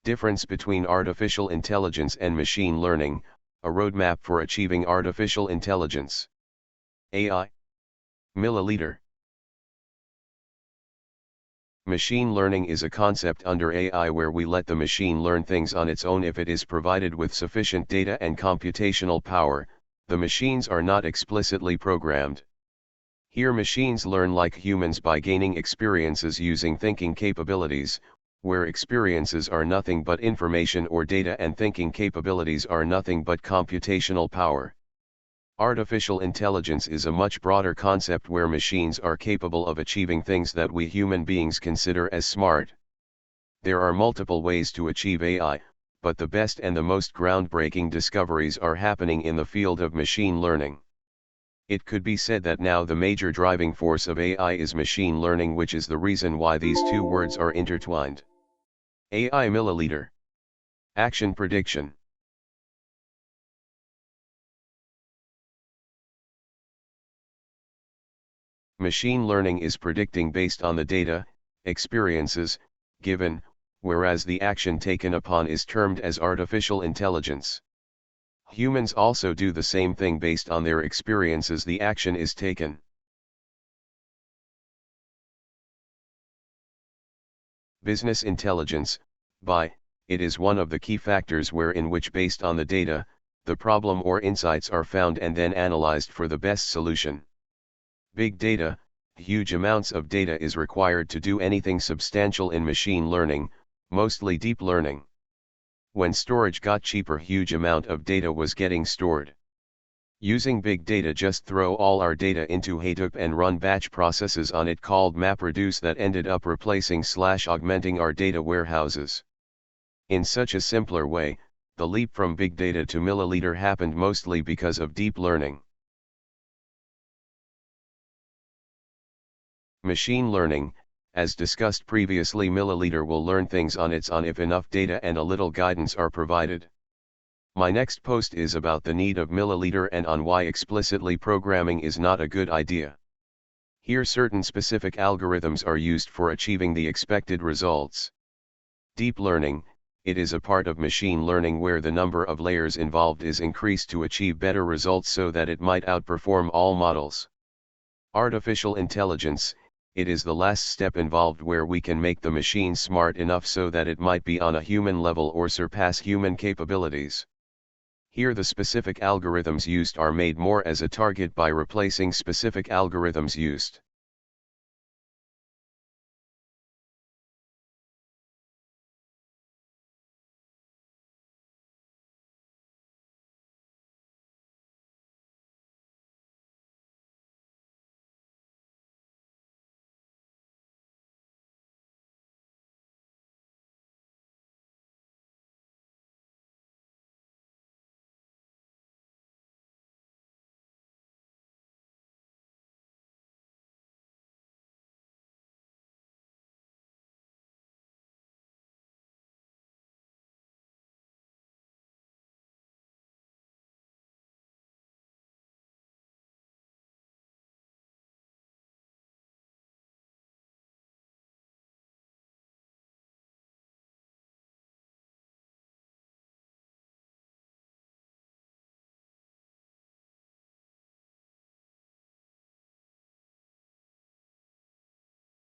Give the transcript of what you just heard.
Difference between artificial intelligence and machine learning, a roadmap for achieving artificial intelligence. AI. Milliliter. Machine learning is a concept under AI where we let the machine learn things on its own if it is provided with sufficient data and computational power. The machines are not explicitly programmed. Here machines learn like humans by gaining experiences using thinking capabilities, where experiences are nothing but information or data and thinking capabilities are nothing but computational power. Artificial intelligence is a much broader concept where machines are capable of achieving things that we human beings consider as smart. There are multiple ways to achieve AI, but the best and the most groundbreaking discoveries are happening in the field of machine learning. It could be said that now the major driving force of AI is machine learning, which is the reason why these two words are intertwined. AI milliliter. Action prediction. Machine learning is predicting based on the data, experiences, given, whereas the action taken upon is termed as artificial intelligence. Humans also do the same thing based on their experiences, the action is taken. Business intelligence, by, it is one of the key factors in which based on the data, the problem or insights are found and then analyzed for the best solution. Big data, huge amounts of data is required to do anything substantial in machine learning, mostly deep learning. When storage got cheaper, huge amount of data was getting stored. Using big data, just throw all our data into Hadoop and run batch processes on it called MapReduce that ended up replacing/augmenting our data warehouses. In such a simpler way, the leap from big data to milliliter happened mostly because of deep learning. Machine learning, as discussed previously, milliliter will learn things on its own if enough data and a little guidance are provided. My next post is about the need of milliliter and on why explicitly programming is not a good idea. Here certain specific algorithms are used for achieving the expected results. Deep learning, it is a part of machine learning where the number of layers involved is increased to achieve better results so that it might outperform all models. Artificial intelligence, it is the last step involved where we can make the machine smart enough so that it might be on a human level or surpass human capabilities. Here the specific algorithms used are made more as a target by replacing specific algorithms used.